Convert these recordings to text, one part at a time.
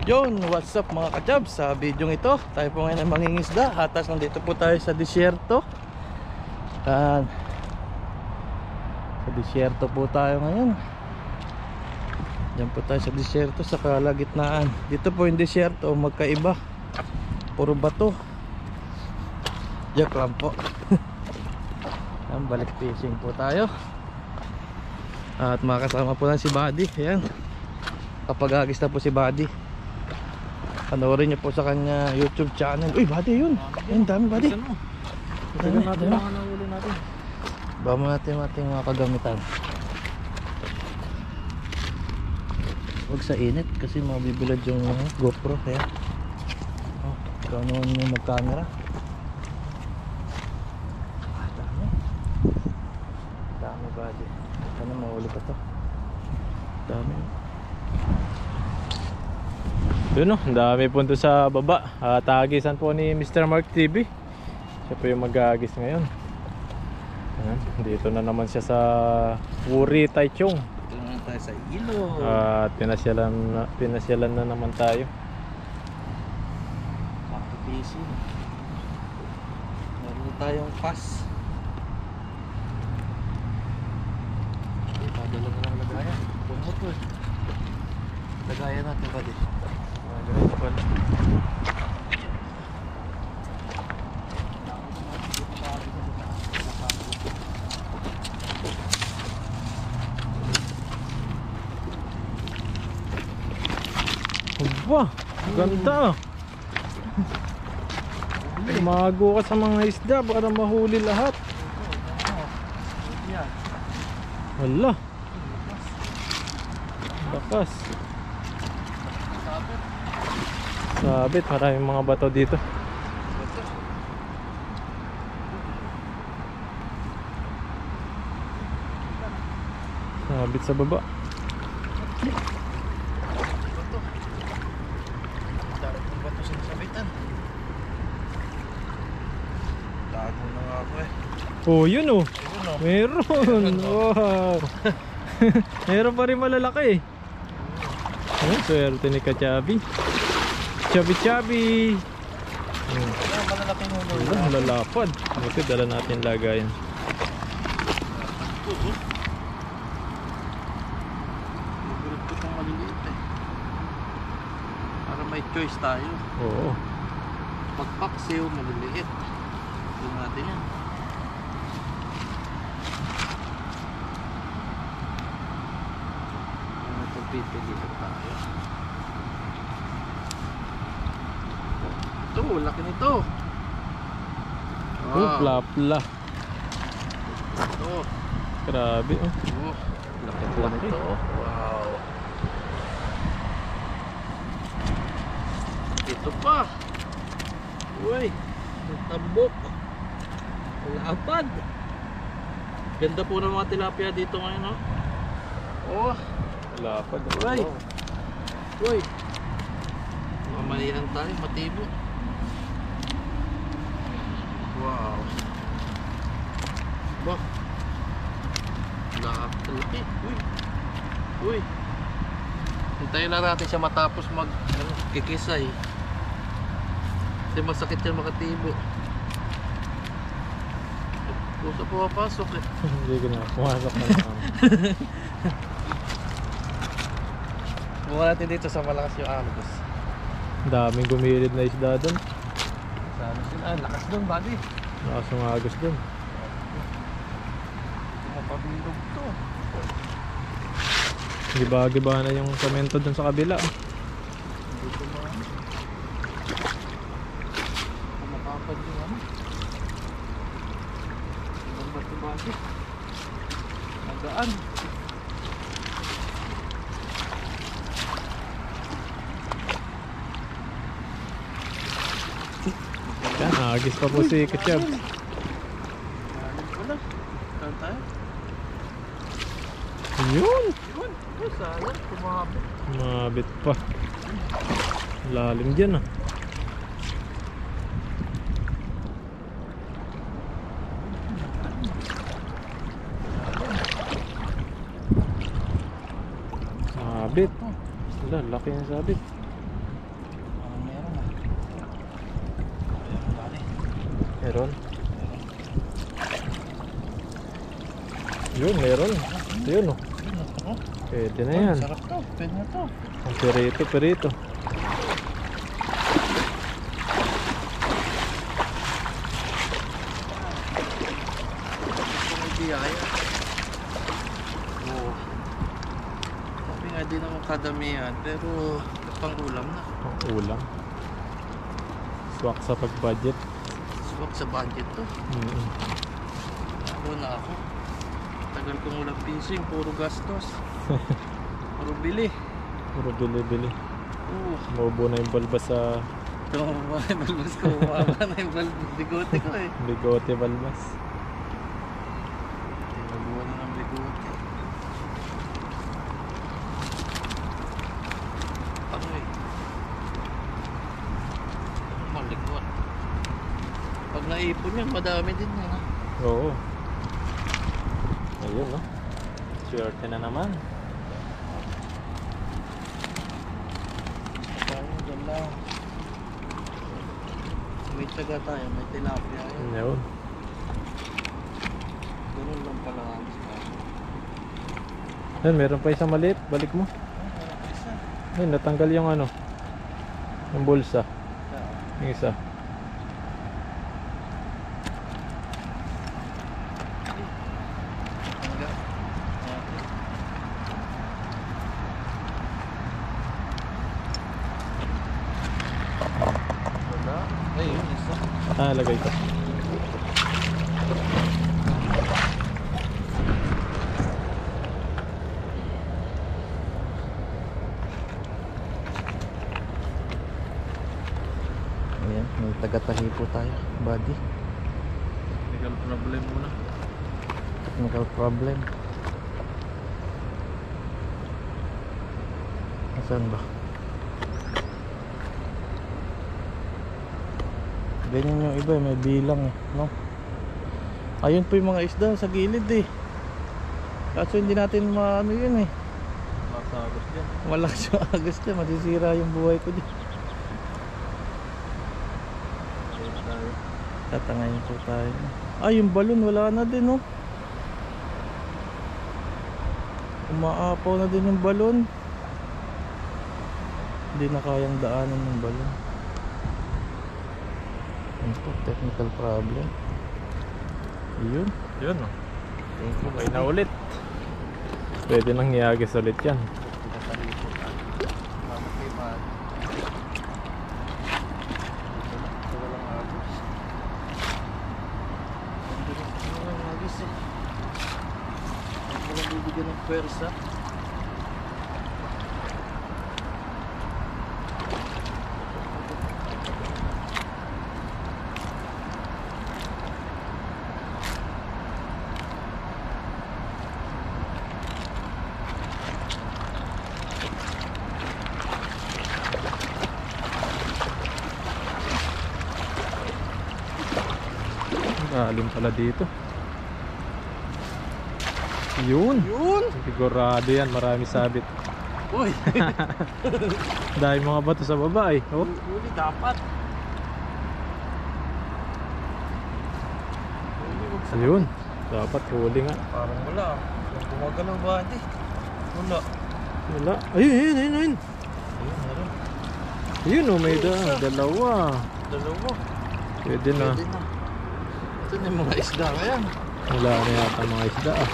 Yon, what's up mga kachab? Sa video ito, tayo po ngayon ay mangingisda. Hatas nandito po tayo sa disyerto. Sa disyerto po tayo ngayon. Diyan po tayo sa disyerto, sa kalagitnaan. Dito po yung disyerto, magkaiba. Puro bato. Diyan lang po. Balik fishing po tayo. At makasama po lang si Buddy. Ayan, kapag agis na po si Buddy, panoorin niyo po sa kanya YouTube channel. Uy, Buddy, yun. Ayun, dami, Buddy. Dami natin mga nahuli natin. Bama natin ating mga kagamitan. Huwag sa init kasi mabibilad yung GoPro. Kaya ikaw naman yung mag-camera. Dami. Dami, Buddy. Sana mahuli pa to. Dami. Doon no, ang dami po doon sa baba. Tagisan po ni Mr. Mark TV. Siya po yung mag-agis ngayon. Ayan, dito na naman siya sa Wuri, Taichung. Dito na tayo sa ilog. At pinasyalan na naman tayo. Fishing. Meron tayong pass. Padala na lang lagayan. Pumot po. Lagayan natin pa din. Wah, ganda. Mago ka sa mga isda para mahuli lahat. Wala. Bakas. Sabit, maraming mga bato dito. Sabit sa baba. Bato sa sabitan. Tago na nga ako eh. Oh, yun oh. Meron. Wow. Meron pa rin malalaki. Oh, swerte ni Kachabi. Chabi-chabi. Malalaking ulo. Wala, lalapad. Ito, dala natin lagayan. Nagurot ko itong maliliit eh. Para may choice tayo. Oo. Pagpaksiw, maliliit. Ito natin yan. Pagpipilihan tayo. Ito, laki nito. Oh, plapla. Ito. Grabe oh. Oh, laki po nito. Wow. Ito pa. Uy, tambok. Lapad. Ganda po ng mga tilapia dito ngayon, no? Oh, Lapad. Uy. Uy. Mamalihan tayo, matibo. Wow. Bah. Laki. Uy. Uy. Hintayin lang natin siya matapos kikisay. Kasi masakit yan makatibo. Puso po papasok eh. Hindi ko na. Pumasok na naman. Buka natin dito sa malakas yung agos. Daming gumilid na isda doon. Sana sila. Lakas doon, buddy. Lakas ng agos doon. Mapabilog to. Giba-giba na yung semento doon sa kabila. Hindi ko kumakapad yung ano. Ibang bati-bati. Nagaan. Yan, agis pa po si Ketchup. Galing pala. Saan tayo? Yun! Yun. Ay, sayang. Kumabit. Mabit pa. Lalim dyan ah. Sabit. Wala, laki ng sabit. Meron ah. Meron bali. Meron. Yun, meron. Yun oh. Oh, Pwede na yan. sarap to. Pwede na to. Ang perito. Ito may biyaya. Oh. Sabi nga di naman kadamihan. Pero pang ulam na. Ang ulam. Swak sa pag-budget. Swak sa budget to. Ako na ako. Tagal kong walang fishing. Puro gastos. Puro bili. Puro bili-bili. Oo. Maubo na yung balbas sa Tumama na yung balbas ko. Umama na yung bigote ko eh. bigote balbas. Nagawa na ng bigote. Ano eh? Malikot. Pag naipon yan, madami din yan ha. Oo. Ayun no. Swerte na naman. Tayo, dyan lang. May tsaga tayo, may tilapia yun. Ayun. Ganun lang pala ang Ayun, meron pa isang maliit. Balik mo. Ayun, natanggal yung ano. Yung bulsa. Yung isa. Ay, yun isa. Lagay ko. Ayan, may taga-tahi po tayo, buddy. Technical problem muna. Technical problem. Asan ba? Ganyan yung iba, may bilang eh, no? Ayun po yung mga isda sa gilid eh. Kaso hindi natin maano yun eh. Masagos dyan. Malakas yung agos dyan, masisira yung buhay ko dyan. Tatangayin po tayo. Yung balon wala na din, no? Umaapaw na din yung balon. Hindi na kayang daanan ng balon. Ito, technical problem. Yun. Yun no. Thank you. Okay na ulit. Pwede nang iagis ulit yan. Bibigyan ng pwersa. Lalim pala dito. Yun. Yun! Sigurado yan, marami sabit. Uy! Dahil mga bato sa baba eh. Oh. Huli dapat. Huli, wag sa Ayun. Dapat huli nga. parang wala. Kung gumagalaw ba di? Wala. Wala. Ayun. Ayun, meron. Ayun oh, may dalawa. Dalawa. Pwede na. Pwede na. Ito na yung mga isda ngayon. Wala na yata mga isda ah.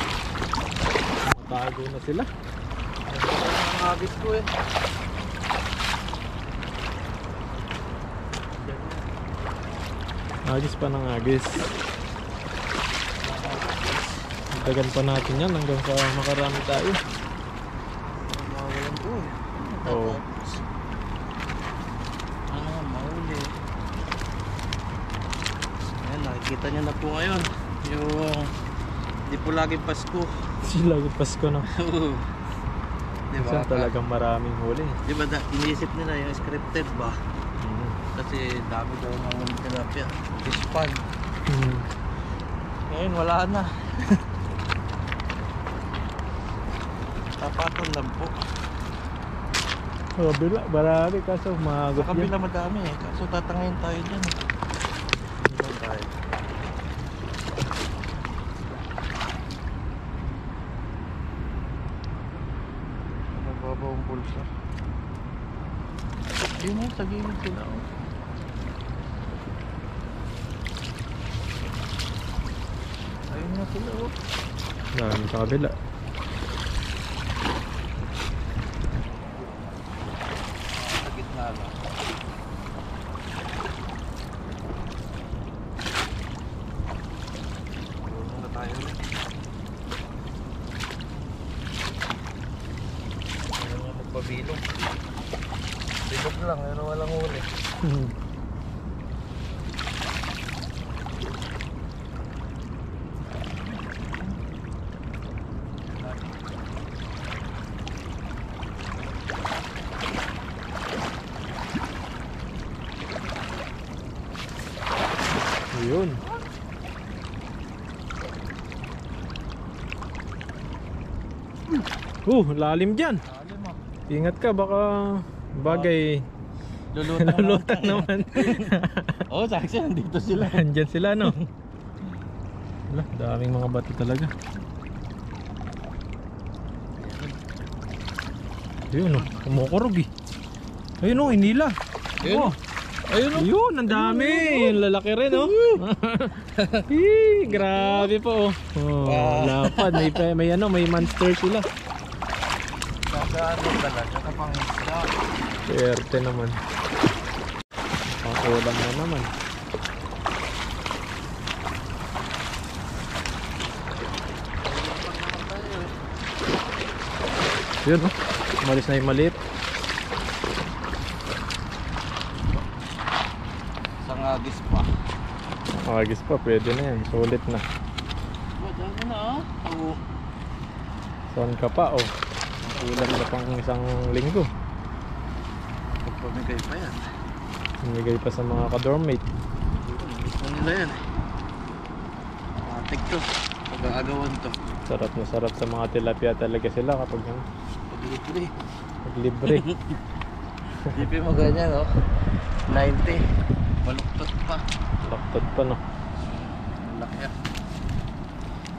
Matago na sila. Ang agis ko eh. Agis pa ng agis. Dagan pa natin yan hanggang sa makarami tayo. Mawalan po eh. Oo. Ano nga, mahuli. Ayan, nakikita nyo na po ngayon. Yung di po laging Pasko. Sila yung Pasko na. Diba? Saan talagang maraming huli. Diba inisip nila yung scripted ba? Mm. Kasi dami daw ng tilapia. Fish pan. Mm. Ngayon wala na. Tapatan lang po. Sa kabila, marami kaso maagot Sa kabila madami eh. Kaso tatangayin tayo dyan. Dito tayo. Mababaw ang bulsa. Yun nga, sa gilid sila. Oh. Ayun na sila oh. Marami sa kabila. Sa gitna lang. Tulong na tayo ulit. Ayaw nga magpabilog. Bilog lang, pero walang huli. Ayun. Lalim dyan. Alim ah. Ingat ka, baka bagay lulutang naman. Oo, saksi nandito sila. Andyan sila, no? Wala, daming mga bato talaga. Ayun, oh, kumukurog eh. Ayun, oh, inila. Ayun, Oh, ayun oh. ayun, ang dami. Lalaki rin, oh. Grabe po, oh. Oh, Wow. lapad. May ano, may monster sila. Sasaan mo talaga kapang isda. Swerte naman. Pang-ulam na naman. Yun, oh. Umalis na yung maliit. Isang agis pa. Agis pa, pwede na yan. Sulit na. Dami na ah. Oo. Saan ka pa, oh. Ulam na pang isang linggo. Pagpamigay pa yan. Namigay pa sa mga ka-dormmate. Gusto nila yan eh. Matik to. Pag-aagawan to. Sarap na sarap sa mga tilapia talaga sila kapag ano, Pag-libre. pag libre. Tipin mo ganyan oh. 90. Baluktot pa. Laktot pa, no. Laki ah.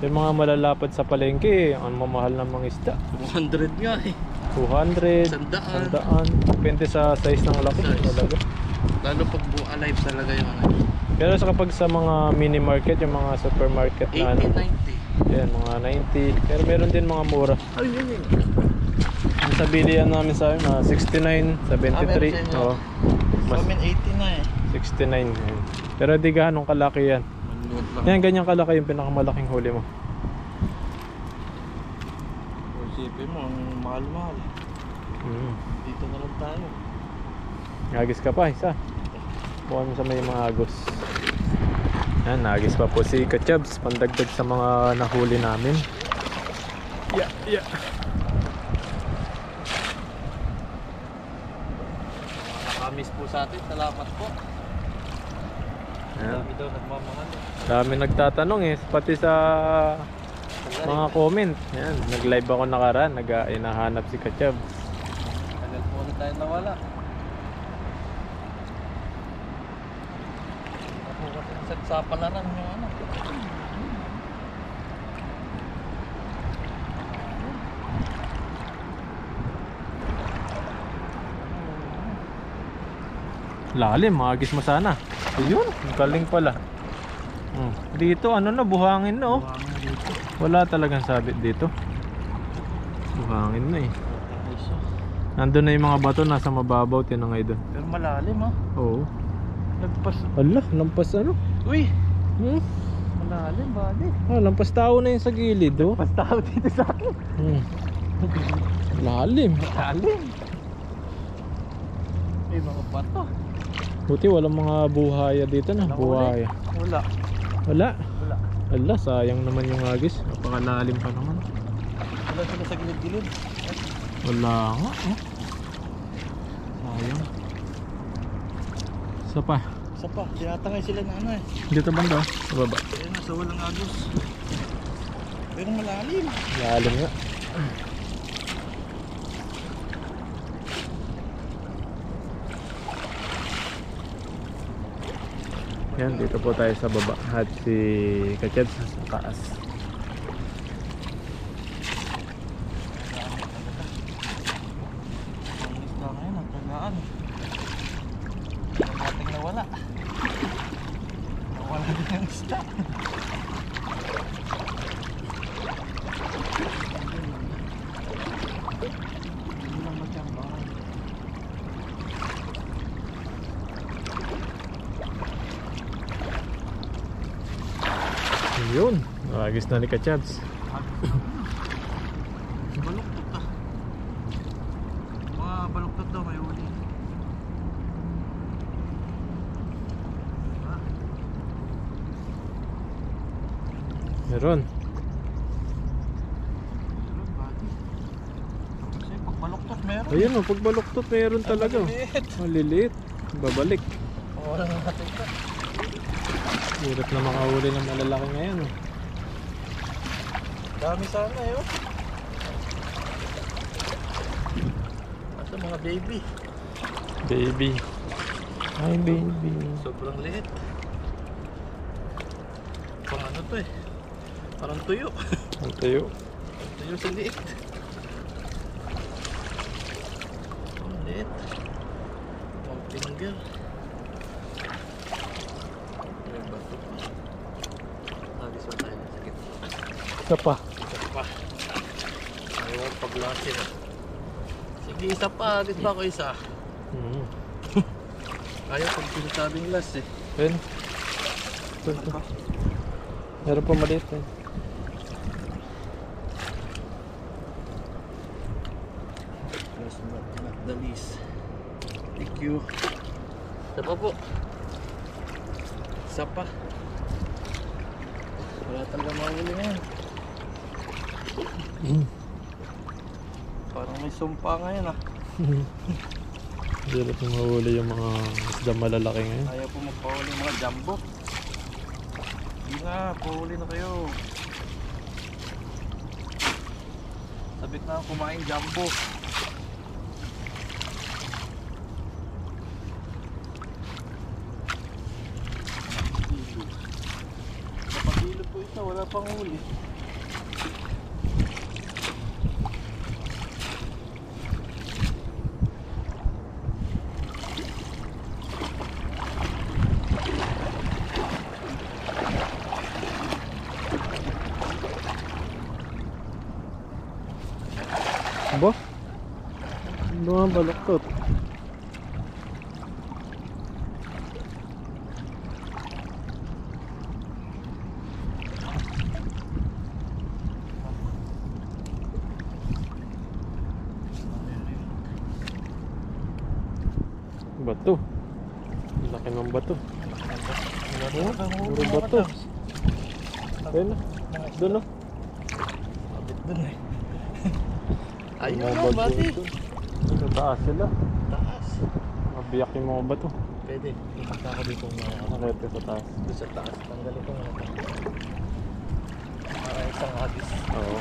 Yung mga malalapad sa palengke, ang mamahal ng mga isda. 200 nga eh. 200, 100. 100. Depende sa size ng laki Size. talaga. Lalo pag buo alive talaga yung ano. Pero sa kapag sa mga mini market, yung mga supermarket na ano, 80, 90. yan, mga 90. Pero meron din mga mura. Ay, yun yun. Yung sa bilihan namin sa amin, 69, 73. meron sa inyo? Oo. Sa Mas amin 80 na eh. 69. Yan. Pero di ganong kalaki yan. Maluwag lang. Yan, ganyang kalaki yung pinakamalaking huli mo. Isipin mo, ang mahal-mahal. Dito na lang tayo. Agis ka pa, isa. Bukan mo sa may mga agos. Yan, nagis pa po si Kachabs. Pandagdag sa mga nahuli namin. Yeah. Nakamis po sa atin. Salamat po. Ayan. Dami daw nagmamahal. Dami nagtatanong eh, pati sa mga comment. Ayan, nag-live ako nakaraan, hinahanap si Kachab. Tagal po na tayo nawala. Ako kasi nagsapalaran yung ano. Lalim, magis mo sana. Ayun, ang galing pala. Dito, ano na, buhangin na oh. Buhangin dito. Wala talagang sabit dito. Buhangin na eh. Nandun na yung mga bato, nasa mababaw, tinangay doon. Pero malalim ha. Oo. Nagpas. Ala, lampas ano? Uy! Hmm? Malalim buddy. Lampas tao na yung sa gilid oh. Pas tao dito sa akin. Lalim. Malalim. May mga bato. Buti walang mga buhaya dito na. Buhaya. Wala. Wala. Wala. Ala, sayang naman yung agis. Napakalalim pa naman. Wala sila sa gilid-gilid. Wala nga oh. Sayang. Isa pa. Isa pa. Tinatangay sila na ano eh. Dito banda. Sa baba. Ayun na, sa walang agos. Pero malalim. Lalim nga. Yan, dito po tayo sa baba at si Kachad sa taas. Ang isla ngayon, ang tagaan. Ang ating nawala. Nawala din ang isla. Hindi lang matyambang. Yun, agis na ni Kachabs. Baluktot ah. Mga baluktot daw may uli. Meron. Meron buddy. Kasi pag baluktot meron. Ayun o, pag baluktot meron talaga. Maliliit. Maliliit. Babalik. Wala nga natin ito. Hirap na makahuli ng malalaki ngayon. Oh. Dami sana eh oh. Ito mga baby. Baby. Hi baby. Sobrang liit. Pang ano to eh. Parang tuyo. Ang tayo. Tuyo sa liit. Ang liit. Pang finger. May bato pa. Nagis pa tayo sa gitna. Isa pa. Isa pa. Ayaw paglasin ah. Sige isa pa. Agad ba ako isa? Ayaw pag sinasabing last eh. Ayun. Ito. Meron pa maliit eh. Last but not the least. Thank you. Isa pa po. Isa pa. Wala talaga mahuli ngayon. Parang may sumpa ngayon ah. Hirap na mahuli yung mga isda malalaki ngayon. Ayaw po magpahuli yung mga jumbo. Hindi na, pahuli na kayo. Sabik na kumain jumbo. Kapag-ilog po ito, wala pang huli. Ba? Mga baluktot. Bato. Laki ng bato. Puro bato. Ayun na. Doon na. Abit dun eh. Ayun Mga na, bato bati. ito. Sa taas sila. Taas. Mabiyak yung mga bato. Pwede. Ipunta ako dito Nakit ka sa taas. doon sa taas. Tanggalin ko muna. Para isang agis. Oo.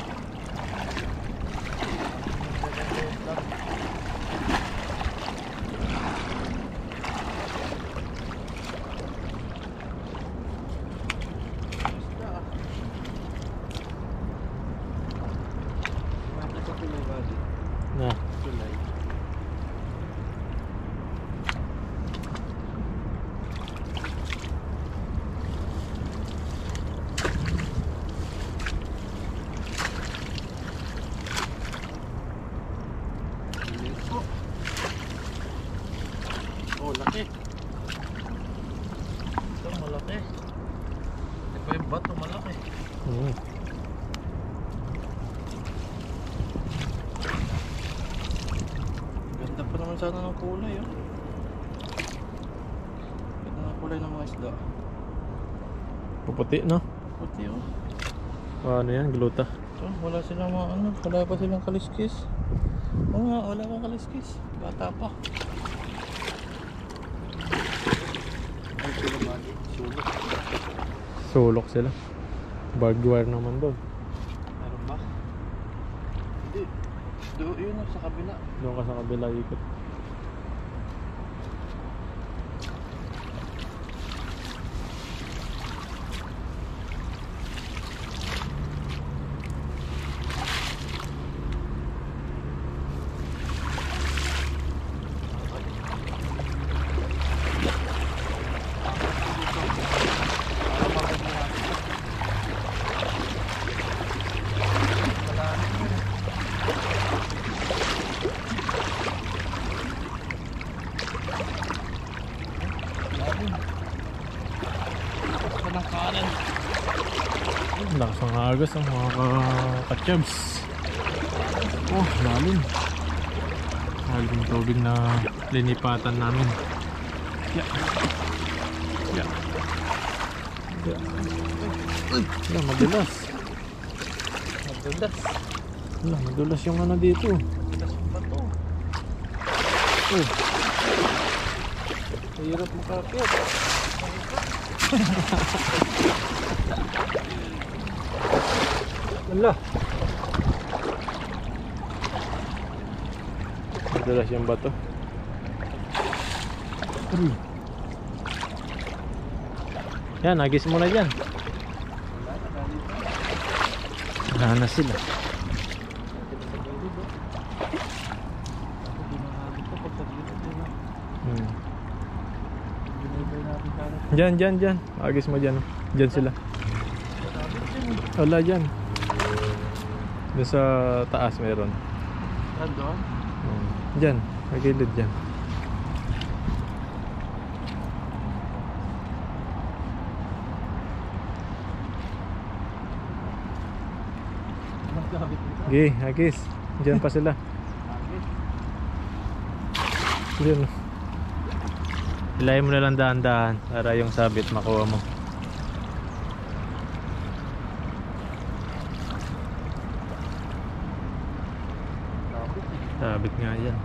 Na. Oh, laki. Ito, malaki. Ito yung bato, malaki. Ganda pa naman sana ng kulay, oh. Ganda ng kulay ng mga isda. Puputi, no? Puti, oh. Ano yan? Gluta. Ito, wala silang mga ano, wala pa silang kaliskis. Oo nga, wala pang kaliskis. Bata pa. Ay, sila mali. Sulok. Sulok sila. Barbed wire naman doon. Meron ba? Hindi. Doon yun, sa kabila. Doon ka sa kabila ikot. Lakas ng agos ang mga kachubs. Oh, lalim. Lalim yung tubig na linipatan namin. Yeah. Yeah. Yeah. Wala, madulas. Madulas. Wala, madulas yung ano dito. Madulas yung bato. Oh. Mahirap makakit. Wala. Madulas yung bato. Yan, nagis mo na dyan. Wala na sila. Dyan. Agis mo dyan. Oh. Dyan sila. Wala dyan. Doon sa taas meron. Doon? Dyan. Magilid dyan. Okay, agis. Dyan pa sila. Dyan. Ilayin mo na lang dahan-dahan para yung sabit makuha mo. Sabit nga yan.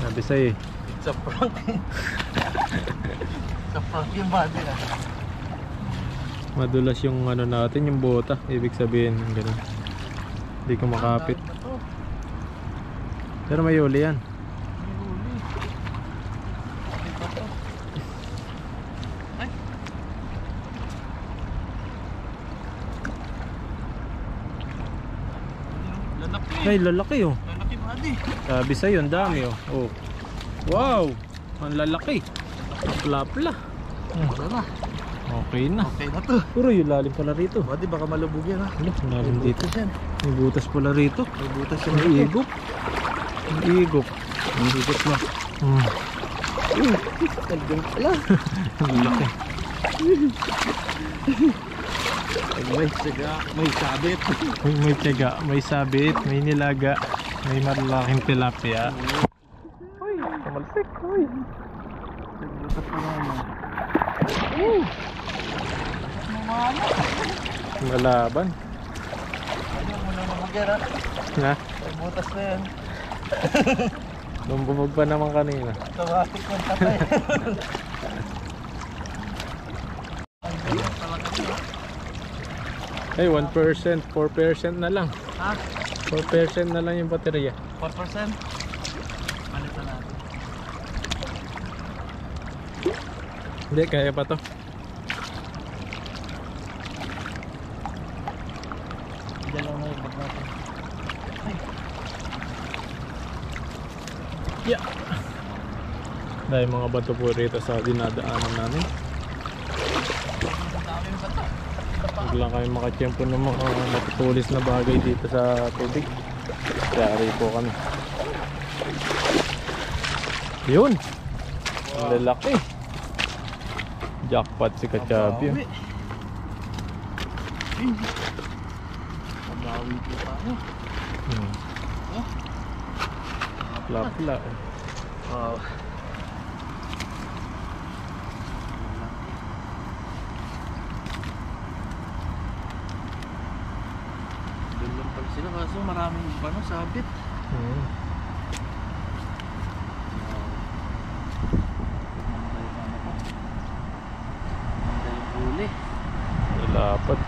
Sabi sa'yo eh. It's a prank. It's a prank yung body na. Madulas yung ano natin, yung bota. Ibig sabihin, gano'n. Hindi ko makapit. Pero may huli yan. May huli. May bato. Ay. Lalaki. Ay, lalaki oh. Lalaki body. Sabi sa'yo, ang dami oh. Oh. Wow! Ang lalaki. Pla-pla. Wala na. Okay na. Okay na to. Puro yung lalim pala rito. Body baka malubog yan ha. Ano, lalim dito. Yan. May butas pala rito. May butas yung May igop. May igop. Ang higit mo. Talbong pala. Ang laki. May siga, may sabit. May tiyaga, may sabit, may nilaga, may malaking tilapia. Uy, kamalsik. Uy. Butas mo naman. Malaban. Ano mo na mamagyan ha? Na? May butas na yan. Lumbumog pa naman kanina. Automatic yung patay. Ay, 1%, 4% na lang. Ha? 4% na lang yung baterya. 4%? Palitan natin. Hindi, kaya pa to. Diyan lang na yung bag natin. Ay. Yeah. Dahil mga bato po rito sa dinadaanan namin. Ang daming bata. Huwag lang kayo makatsyempo ng mga matutulis na bagay dito sa tubig. Yari po kami. Yun! Ang lalaki. Jackpot si Kachabi. Pagbawi ko tayo. Pla-pla. Wow. Doon lang pala sila kaso maraming sabit. Ang huli. Nalapat.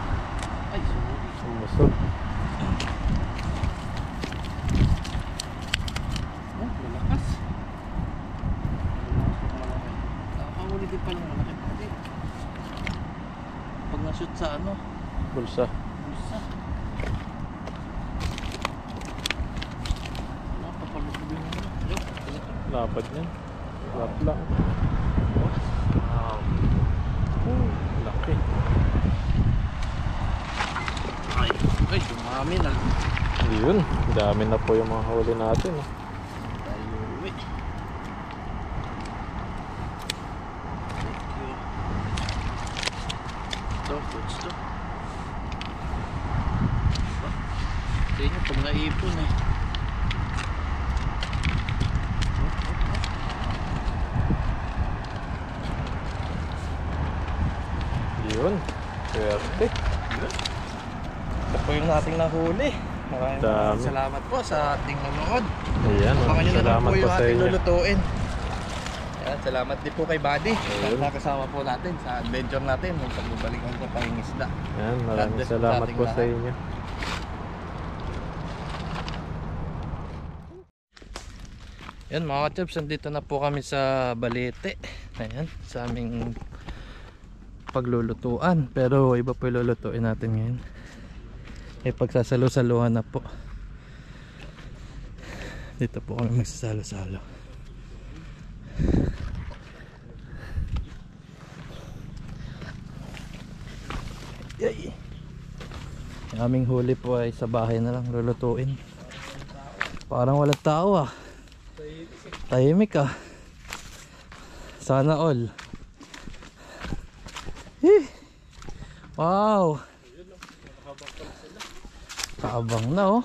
Ay, sorry. Sumusod. Oh, malakas. Nakakahuli din pala malaki pa din. Pag na-shoot sa Bulsa. bulsa. Napapalutog yung Lapat niyan. Pla-pla. Wow. Laki. Ay, dumami na. Yun. Dami na po yung mga huli natin. Tayo uwi. Thank you. Ito, foods to. Sa inyo pag naipon eh. Yun. Swerte. Ito po yung ating nahuli. Maraming Dami. salamat po sa ating nanonood. Ayan. Abangan nyo na lang Salamat po po yung sa ating inyo. lulutuin. Ayan, salamat din po kay Buddy. Ayun. Nakasama po natin sa adventure natin. Yung pagbabalikan sa pangingisda. Ayan. God Maraming bless po sa salamat ating po sa lahat. inyo. Yan mga kachaps, nandito na po kami sa Balete. Ayan, sa aming paglulutuan. Pero iba po yung lulutuin natin ngayon. May pagsasalo-saluhan na po. Dito po kami magsasalo-salo. Yay! Yung aming huli po ay sa bahay na lang lulutuin. Parang walang tao ah. Tahimik ah. Sana all. Wow. Kaabang na oh.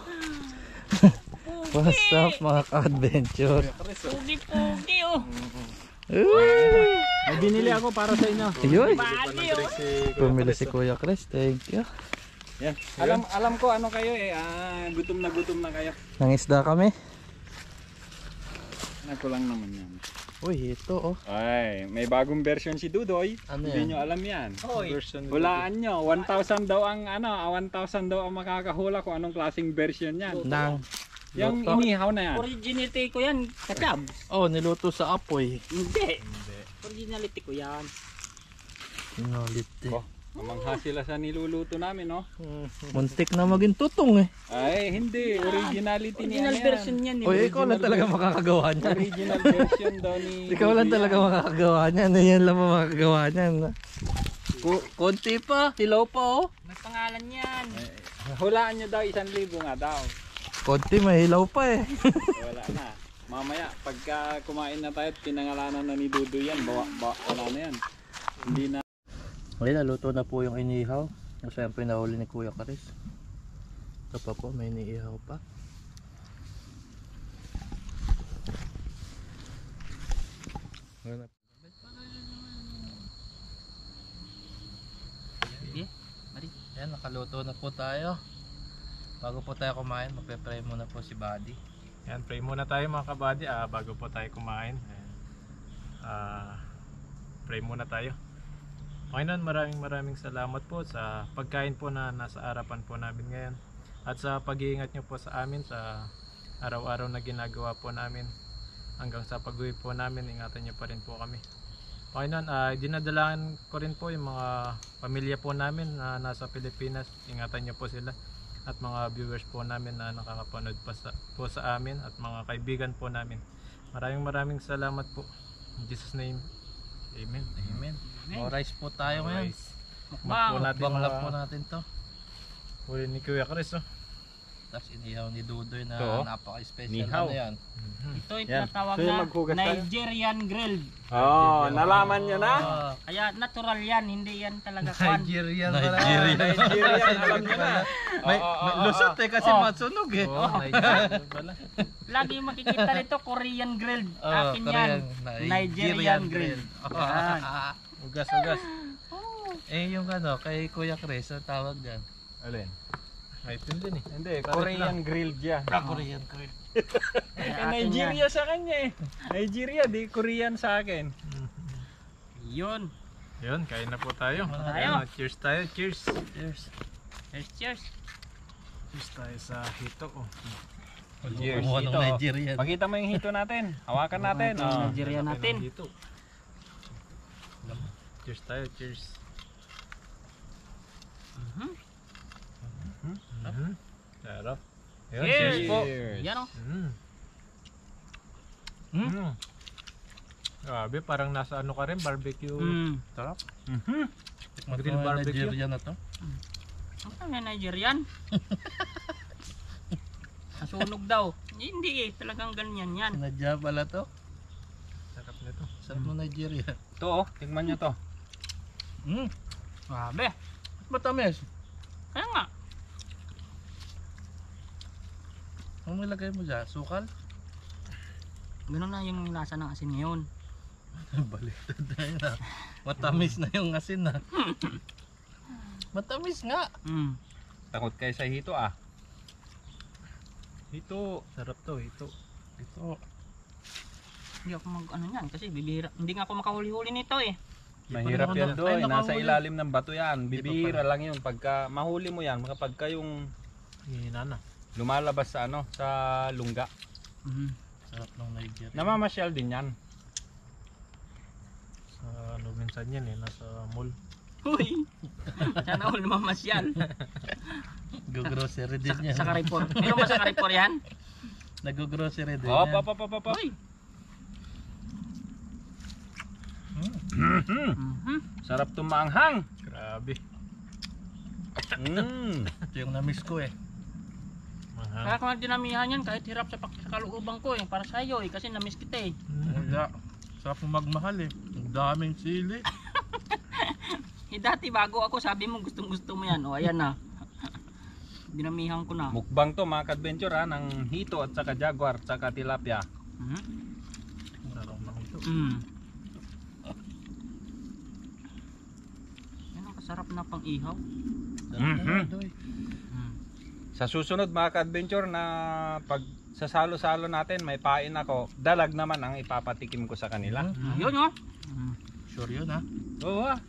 What's up mga ka-adventure? Pugi-pugi oh. May binili ako para sa inyo. Ayun. Bali oh. Pumili si Kuya Chris. Thank you. Yan. Alam ko ano kayo eh. Gutom na kayo. Nangisda kami. Ako lang naman yan. Uy, ito oh. Ay, may bagong version si Dudoy. Ano Hindi yan? nyo alam yan. Hoy. Hulaan nyo. 1,000 daw ang 1,000 daw ang makakahula kung anong klaseng version yan. Nang Yung luto. inihaw na yan. Originality ko yan, kachab. Oh, niluto sa apoy. Hindi. Originality ko yan. Pinolit eh. Oh, mamangha sila sa niluluto namin, no? Muntik na maging tutong eh. Ay, hindi. Originality niya Original yan. version yan. Uy, ikaw lang talaga makakagawa niyan. Original version daw ni Ikaw lang Dudoy talaga yan. makakagawa niyan. Yan lang makakagawa niyan. Konti pa, hilaw pa oh. May pangalan yan. Hulaan nyo daw 1,000 nga daw. Konti, may hilaw pa eh. Wala na. Mamaya, pagka kumain na tayo at pinangalanan na ni Dudo yan, wala na yan. Hindi na. Okay, naluto na po yung inihaw. Yung siyempre nahuli ni Kuya Chris. Ito pa po, may iniihaw pa. Sige, mari. Ayan, nakaluto na po tayo. Bago po tayo kumain, magpe-pray muna po si Buddy. Yan, pray muna tayo mga kabady bago po tayo kumain. Ayan. Pray muna tayo. Panginoon, maraming salamat po sa pagkain po na nasa harapan po namin ngayon. At sa pag-iingat nyo po sa amin sa araw-araw na ginagawa po namin. Hanggang sa pag-uwi po namin, ingatan nyo pa rin po kami. Panginoon, dinadalaan ko rin po yung mga pamilya po namin na nasa Pilipinas. Ingatan nyo po sila. At mga viewers po namin na nakakapanood po sa amin. At mga kaibigan po namin. Maraming salamat po. In Jesus name, Amen. Amen. O rice po tayo ngayon. Mukbang po natin to. Huli ni Kuya Chris, oh. Tapos inihaw ni Dudoy na Ito, oh. napaka-special. Nihaw. Ano yan? Ito yung Yan. tinatawag So, yung na maghugas tayo? Nigerian grilled. Nalaman nyo na? Ah, Kaya natural yan, hindi yan talaga kwan. Nigerian. Nigerian, alam nyo na. May lusot kasi masunog eh. Oh, Nigerian pala. Lagi yung makikita rito, Korean grilled. Oh, Akin yan. Nigerian grilled. Yan. Ugas. Eh yung kay Kuya Chris, ang tawag dyan. Alin? Item din eh. Hindi, Korean grilled yan. Korean grilled. Nigeria sa kanya eh. Nigeria, di Korean sa akin. Yun. Yun, kain na po tayo. Tayo. Cheers tayo, cheers. Cheers. Cheers. Cheers tayo sa hito, oh. Cheers, Kumuha ng hito. Nigerian. Pakita mo yung hito natin. Hawakan natin. Oh. Nigeria natin. Hito. Cheers tayo, cheers. Sarap. Yun, cheers po. Yan o. Grabe, parang nasa ano ka rin, barbecue. Sarap. Grill barbecue. Nigerian na to. Ano na Nigerian? Nasunog daw. Hindi eh, talagang ganyan yan. Sinadya pala to. Sarap nito. Sarap ng Nigeria. Ito oh, tingnan nyo to. Grabe. Matamis. Kaya nga. Ang nilagay mo dyan? Sukal? Ganun na yung lasa ng asin ngayon. Baliktad na yun ah. Matamis na yung asin na. Matamis nga. Takot kayo sa hito ah. Hito. Sarap to, hito. Ito. Hindi ako mag ano yan kasi bibihira. Hindi nga ako makahuli-huli nito eh. Mahirap yan doy. Nasa ilalim ng bato yan. Di pa Bibihira lang yun. Pagka mahuli mo yan, kapag yung Hihina na. lumalabas sa sa lungga. Sarap ng Nigeria. Namamasyal din yan. Sa ano minsan yan eh, nasa mall. Uy! Sana all mamasyal. Nag-grocery din yan. Sa Carrefour. Meron ba sa Carrefour yan? Nag-grocery din Hop, yan. hop, hop, hop, hop. Uy! Sarap tumanghang. Grabe. Ito yung na-miss ko eh. Manghang. Kaya kung dinamihan yan, kahit hirap sa kalooban ko eh. Para sa'yo eh, kasi namiss kita eh. Wala. Sarap mo magmahal eh. Ang daming sili. Dati bago ako sabi mo gustong gusto mo yan. O ayan na. Dinamihan ko na. Mukbang to mga ka-adventure ha, ng hito at saka jaguar at saka tilapia. Sarap ng ito. Yan ang kasarap na pang ihaw. Sarap na doy. Sa susunod mga ka-adventure na pag sa salo-salo natin may pain ako, dalag naman ang ipapatikim ko sa kanila. Yun o. Sure yun ha. Oo ah.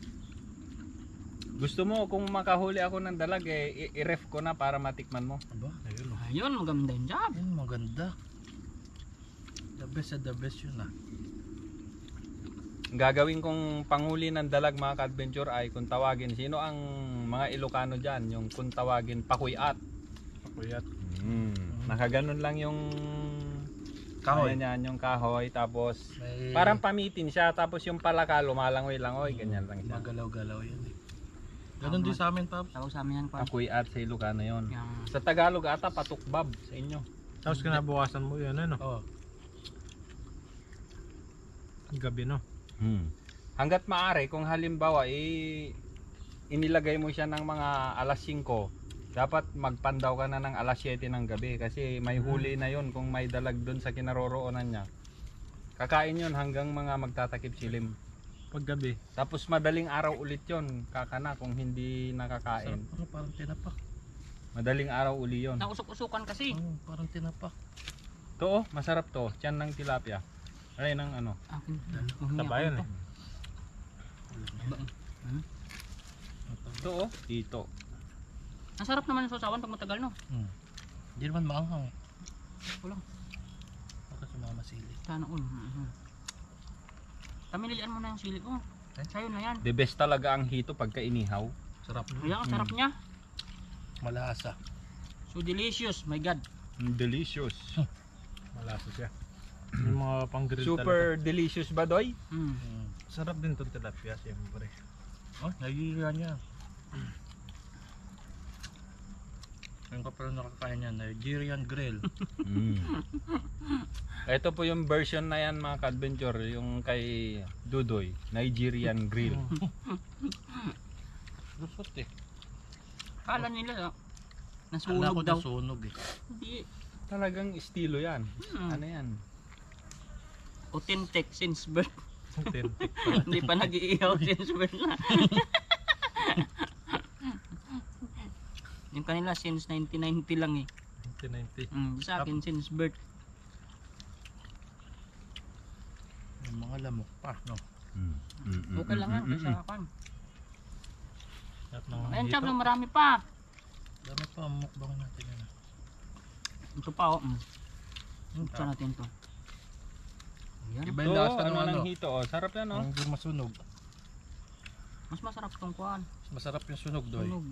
Gusto mo kung makahuli ako ng dalag i-ref ko na para matikman mo. Aba, ayun. Ayun, maganda yung job. Ayun, maganda. The best yun ah. Gagawin kong panghuli ng dalag mga ka-adventure ay kung tawagin sino ang mga Ilocano dyan, yung kung tawagin pakuyat. Pakuyat. Nakaganon lang yung Kahoy. ayan yan, yung kahoy tapos May parang pamitin siya tapos yung palaka lumalangoy-langoy, ganyan lang siya. magalaw-galaw yun eh. Ganun din sa amin, Paps. Tawag sa amin yan pa. Pakuyat sa Ilocano yon. Yung Sa Tagalog ata patukbab sa inyo. Tapos kinabukasan mo yan, ano? Oo. Gabi, no? Hanggat maaari kung halimbawa inilagay mo siya ng mga alas 5, dapat magpandaw ka na ng alas 7 ng gabi kasi may huli na yon kung may dalag doon sa kinaroroonan niya. Kakain yon hanggang mga magtatakip silim. Paggabi. Tapos madaling araw ulit yon kakana kung hindi nakakain. Sarap, parang tinapak. Madaling araw uli yon. nausok-usukan kasi. Parang tinapak. To, masarap to. Tiyan ng tilapia. Ay, ng ano. Akin. Tabayan eh. To, dito. Ang sarap naman ng sausawan pag matagal, no? Hindi naman maanghang eh. Kulang. Baka sumama sili. Sana all. Pamilian mo na yung sili ko. Sa'yo na yan. The best talaga ang hito pagka inihaw. Sarap. Kaya ang sarap niya. Malasa. So delicious, my God. Delicious. Malasa siya. Yung mga pang-grill Super delicious ba, Doy? Sarap din itong tilapia, siyempre. Oh, nagigila niya. Ngayon ka pala nakakain niya, Nigerian grill. Ito po yung version na yan mga ka-adventure, yung kay Dudoy, Nigerian grill. Lusot eh. Kala nila, Kala nasunog ko daw. nasunog eh. Hindi. Talagang estilo yan. Ano yan? Authentic since birth. Authentic. Hindi pa nag-iihaw since birth na. Yung kanila since 1990 lang eh. 1990. Sa akin since birth. Yung mga lamok pa, no? Okay lang yan. Sa akin. At ng Ayan hito. chap, marami pa. Dami pa ang mukbang natin yun. Ito pa oh. Buksan natin to. Ayan. Iba Ito, yung lasa ng ano ano. ng hito, oh. Sarap yan, oh. Ang di masunog. Mas masarap tong kuhan. Masarap yung sunog doy. Tunog.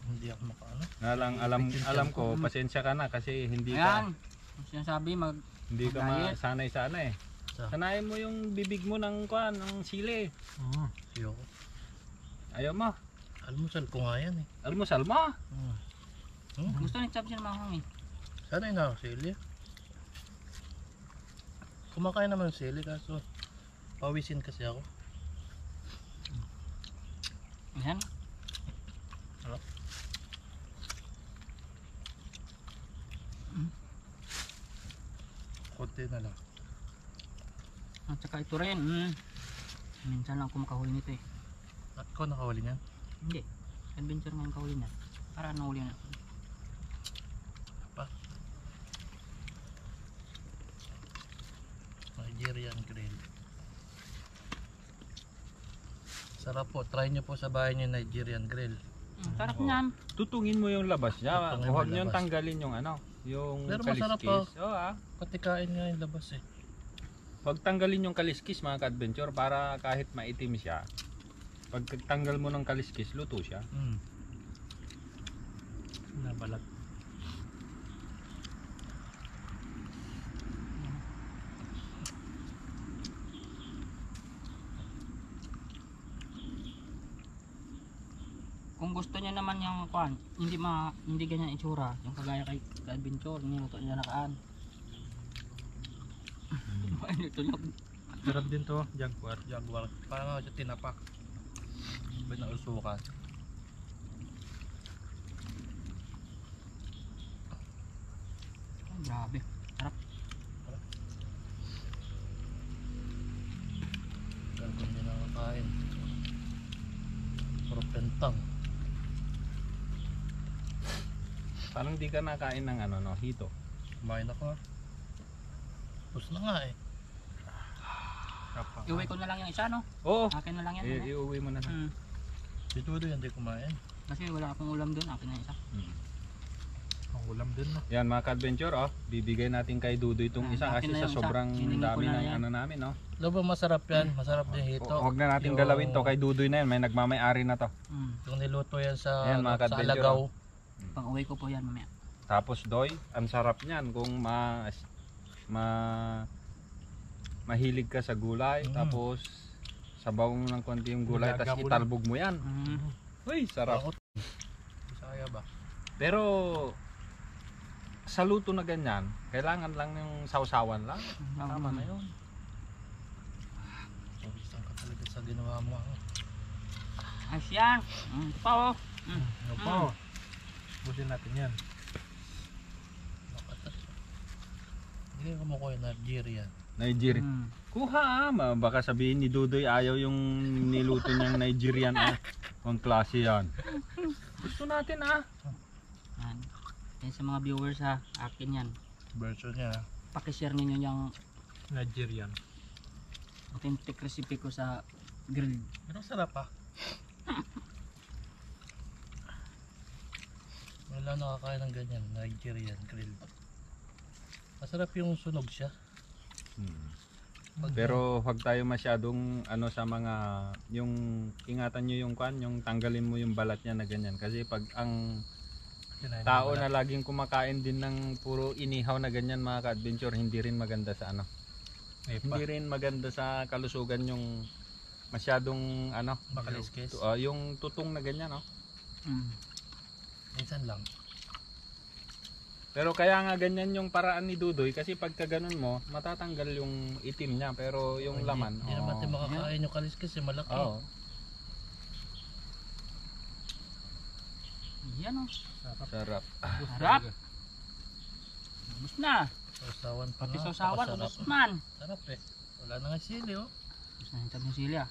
Hindi ako makaano. Alam ko, pasensya ka na kasi hindi Ayan. Ang sinasabi hindi ka Diet. masanay sana eh. Sanayin mo yung bibig mo ng kuan, ng sili. Ayoko. Ayaw mo. Almusal ko nga yan eh. Almusal mo. gusto ni Chap siya mahang eh. Sanay na ako sili. Kumakain naman ng sili kaso pawisin kasi ako. Ayan. Konti na lang. At saka ito rin. Minsan lang ako makahuli nito eh. At ko nakahuli niyan? Hindi. Adventure ngayon kahuli niya. Para nahuli na. Nigerian grill. Sarap po. Try nyo po sa bahay nyo Nigerian grill. Sarap niyan. Tutungin mo yung labas niya. Tutungin mo Huwag yung niyo labas. tanggalin yung ano, yung Pero masarap kaliskis. Oo Pati kain nga yung labas eh. Huwag tanggalin yung kaliskis mga ka-adventure para kahit maitim siya. Pag tanggal mo ng kaliskis, luto siya. Nabalat. Kung gusto niya naman yung kuhan, hindi ganyan itsura. Yung kagaya kay Adventure, niluto niya nakaan. Ito lang. Sarap din to, Jaguar. Jaguar. Parang nga siya tinapak. Pinausukan. Grabe. Sarap. Pero kung hindi nakakain. Puro pentang. Parang di ka nakain ng ano, no, hito. Kumain ako. Tapos na nga eh. Iuwi ko na lang yung isa, no? Oo. Akin na lang yan. ano? Iuwi mo na. Si Tudo yan di kumain. Kasi wala akong ulam doon. Akin na yung isa. Ang ulam din no. Yan mga ka-adventure, oh. Bibigay natin kay Dudo itong isa akin kasi na sa yung isa. sobrang Hiningi ko dami na ng yan. ano namin, no. Alam mo masarap yan. Masarap din hito. Huwag na natin galawin to kay Dudoy na yan. May nagmamay-ari na to. Yung niluto yan sa, Ayan, mga sa ka-adventure, Alagaw. Pag uwi ko po yan mamaya. Tapos Doy, ang sarap niyan kung mahilig ka sa gulay, tapos sabaw mo ng konti yung gulay, Nilaga tapos mo italbog mo yan. Uy, sarap. Ako. Bisaya ba? Pero sa luto na ganyan, kailangan lang yung sausawan lang. Tama na yun. Pawisan ka talaga sa ginawa mo. Ayos yan. Ito pa oh. Ano pa? Busin natin yan. Nakatas. Hindi ka kumukuha yung Nigerian. Nigeria. Kuha baka sabihin ni Dudoy ayaw yung niluto niyang Nigerian. Ang klase yan. Gusto natin Yan. Yan sa mga viewers ha, akin yan. Version niya. Pakishare ninyo yung Nigerian. authentic recipe ko sa grill. Pero sarap pa. Wala nakakain ng ganyan, Nigerian grill. Masarap yung sunog siya. Pero huwag tayo masyadong ano sa mga yung ingatan nyo yung kwan, yung tanggalin mo yung balat niya na ganyan kasi pag ang tao na laging kumakain din ng puro inihaw na ganyan mga ka-adventure, hindi rin maganda sa ano. Hindi rin maganda sa kalusugan yung masyadong ano, Makaliskis. yung tutong na ganyan, no. Minsan lang. Pero kaya nga ganyan yung paraan ni Dudoy kasi pagka ganun mo, matatanggal yung itim niya pero yung laman. Hindi naman tayo makakain yung kaliskis, malaki. Oo. Yan o. Sarap. Sarap. Ubus na. Sausawan pa Pati nga. sausawan, Napakasarap. ubus man. Sarap eh. Wala na nga sili oh. Ubus na yung tabong silya.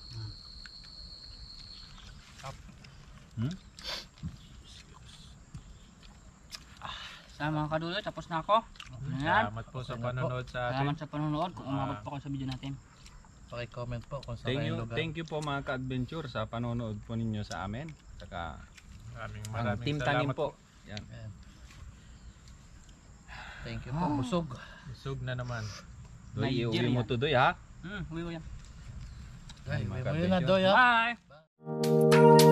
Sa mga kaduloy, tapos na ako. Okay na yan. Salamat po sa panonood sa atin. Salamat sa panonood. Kung umabot po kayo sa video natin. Paki-comment po kung saan kayong lugar. Thank you po mga ka-adventure sa panonood po ninyo sa amin. Saka ang Team Maraming Tanim salamat po. Yan. Ayan. Thank you po. Busog. Busog na naman. Doy, iuwi Nigeria. mo to Doy ha. Uwi ko yan. Ay, mga may na ka-adventure. doy ha. Bye!